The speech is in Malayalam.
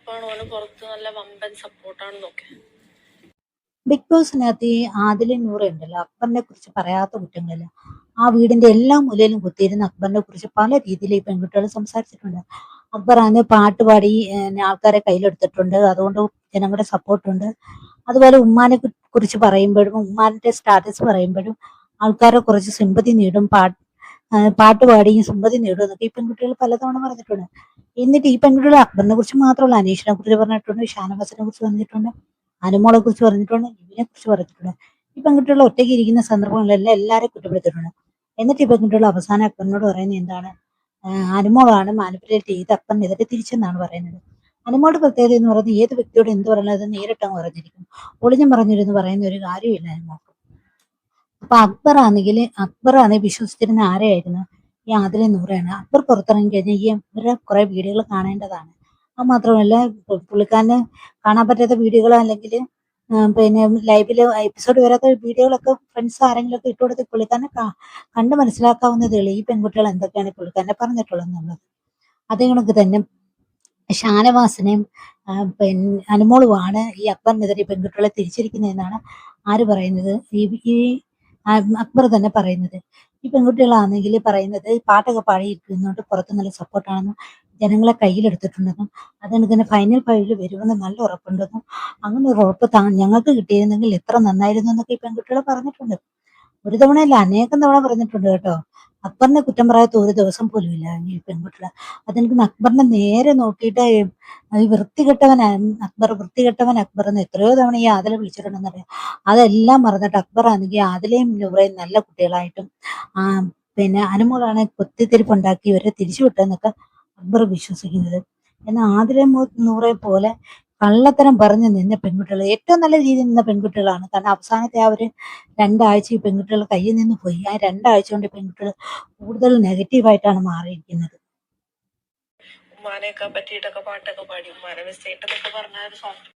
ഉറപ്പാണ് ഓന് പുറത്ത് നല്ല വമ്പൻ സപ്പോർട്ടാണെന്നൊക്കെ. ബിഗ് ബോസിനകത്ത് ഈ ആദിലും നൂറും ഉണ്ടല്ലോ, അക്ബറിനെ കുറിച്ച് പറയാത്ത കുറ്റങ്ങളില്ല. ആ വീടിന്റെ എല്ലാ മൂലയിലും കുത്തിയിരുന്ന അക്ബറിനെ കുറിച്ച് പല രീതിയിൽ ഈ പെൺകുട്ടികൾ സംസാരിച്ചിട്ടുണ്ട്. അക്ബർ ആദ്യ പാട്ട് പാടി ആൾക്കാരെ കയ്യിലെടുത്തിട്ടുണ്ട്, അതുകൊണ്ട് ജനങ്ങളുടെ സപ്പോർട്ടുണ്ട്. അതുപോലെ ഉമ്മാനെ കുറിച്ച് പറയുമ്പോഴും ഉമ്മാന്റെ സ്റ്റാറ്റസ് പറയുമ്പോഴും ആൾക്കാരെ കുറച്ച് സിമ്പതി നേടും, പാട്ട് പാടിയും സിമ്പതി നേടും എന്നൊക്കെ ഈ പെൺകുട്ടികൾ പലതവണ പറഞ്ഞിട്ടുണ്ട്. എന്നിട്ട് ഈ പെൺകുട്ടികൾ അക്ബറിനെ കുറിച്ച് മാത്രമല്ല, അനീഷിനെ കുറിച്ച് പറഞ്ഞിട്ടുണ്ട്, ഷാനവാസിനെ കുറിച്ച് പറഞ്ഞിട്ടുണ്ട്, അനുമോളെ കുറിച്ച് പറഞ്ഞിട്ടുണ്ട്, നിവിനെ കുറിച്ച് പറഞ്ഞിട്ടുണ്ട്. ഈ പെൺകുട്ടികൾ ഒറ്റയ്ക്ക് ഇരിക്കുന്ന സന്ദർഭങ്ങളിലെല്ലാം എല്ലാവരെയും കുറ്റപ്പെടുത്തിയിട്ടുണ്ട്. എന്നിട്ട് ഈ പെൺകുട്ടികൾ അവസാനം അക്ബറിനോട് പറയുന്നത് എന്താണ്? അനുമോളാണ് മാനിപ്പുലേറ്റ് ചെയ്ത് അക്ബറിനെതിരെ തിരിച്ചെന്നാണ് പറയുന്നത്. അനുമോളുടെ പ്രത്യേകത എന്ന് പറയുന്നത് ഏത് വ്യക്തിയോട് എന്ത് പറയുന്നത് അത് നേരിട്ടങ്ങ് പറഞ്ഞിരിക്കും. ഒളിഞ്ഞും പറഞ്ഞിരുന്ന് പറയുന്ന ഒരു കാര്യമില്ല അനുമോൾക്ക്. അപ്പൊ അക്ബറാണെങ്കിൽ വിശ്വസിച്ചിരുന്ന ആരെയായിരുന്നു? ഈ ആദിലെ നൂറയാണ്. അക്ബർ പുറത്തിറങ്ങി കഴിഞ്ഞാൽ ഈ ഇവരുടെ കുറെ വീഡിയോകൾ കാണേണ്ടതാണ്. അത് മാത്രമല്ല, പുള്ളിക്കാരന് കാണാൻ പറ്റാത്ത വീഡിയോകളോ അല്ലെങ്കിൽ പിന്നെ ലൈവില് എപ്പിസോഡ് വരാത്ത വീഡിയോകളൊക്കെ ഫ്രണ്ട്സ് ആരെങ്കിലും ഒക്കെ ഇട്ടുകൊടുത്ത് പുള്ളിക്കാരനെ കണ്ട് മനസ്സിലാക്കാവുന്നതേ ഉള്ളൂ ഈ പെൺകുട്ടികൾ എന്തൊക്കെയാണ് പുള്ളിക്കാരനെ പറഞ്ഞിട്ടുള്ളത് എന്നുള്ളത്. അതേ കണക്ക് തന്നെ ഷാനവാസിനെയും പിന്നെ അനുമോളുമാണ് ഈ അക്ബറിനെതിരെ പെൺകുട്ടികളെ തിരിച്ചിരിക്കുന്നതെന്നാണ് ആര് പറയുന്നത്? ഈ അക്ബർ തന്നെ പറയുന്നത്. ഈ പെൺകുട്ടികളാണെങ്കിൽ പറയുന്നത് പാട്ടൊക്കെ പാടിയിരിക്കുന്നതുകൊണ്ട് പുറത്ത് നല്ല സപ്പോർട്ടാണെന്നും ജനങ്ങളെ കയ്യിലെടുത്തിട്ടുണ്ടെന്നും അതുകൊണ്ട് തന്നെ ഫൈനൽ ഫൈവിൽ വരുമെന്ന് നല്ല ഉറപ്പുണ്ടെന്നും അങ്ങനെ ഒരു ഉറപ്പ് ഞങ്ങൾക്ക് കിട്ടിയിരുന്നെങ്കിൽ എത്ര നന്നായിരുന്നു എന്നൊക്കെ ഈ പെൺകുട്ടികൾ പറഞ്ഞിട്ടുണ്ട്. ഒരു തവണയല്ല, അനേകം തവണ പറഞ്ഞിട്ടുണ്ട് കേട്ടോ. അക്ബറിനെ കുറ്റം പറയാത്ത ഒരു ദിവസം പോലും ഇല്ല ഈ പെൺകുട്ടികൾ. അതെനിക്ക് അക്ബറിനെ നേരെ നോക്കിയിട്ട് ഈ വൃത്തികെട്ടവൻ അക്ബർ എന്ന് എത്രയോ തവണ ഈ ആദില വിളിച്ചിട്ടുണ്ടെന്നറിയാം. അതെല്ലാം മറന്നിട്ട് അക്ബർ ആണെങ്കിൽ ആദിലയും നൂറയും നല്ല കുട്ടികളായിട്ടും പിന്നെ അനുമോളാണ് കുത്തിത്തിരിപ്പുണ്ടാക്കി ഇവരെ തിരിച്ചു വിട്ടെന്നൊക്കെ അക്ബർ വിശ്വസിക്കുന്നത്. എന്നാൽ ആദിലയും നൂറയെ പോലെ കള്ളത്തരം പറഞ്ഞു നിന്ന പെൺകുട്ടികൾ, ഏറ്റവും നല്ല രീതിയിൽ നിന്ന പെൺകുട്ടികളാണ്. കാരണം അവസാനത്തെ ആ ഒരു 2 ആഴ്ച ഈ പെൺകുട്ടികൾ കയ്യിൽ നിന്ന് പോയി. ആ 2 ആഴ്ച കൊണ്ട് പെൺകുട്ടികൾ കൂടുതൽ നെഗറ്റീവായിട്ടാണ് മാറിയിരിക്കുന്നത്. ഉമ്മാനെയൊക്കെ പറ്റിയിട്ടൊക്കെ പാട്ടൊക്കെ പാടി ഉമ്മാനെ മിസ് ചെയ്തിട്ടൊക്കെ പറഞ്ഞ ഒരു സോങ്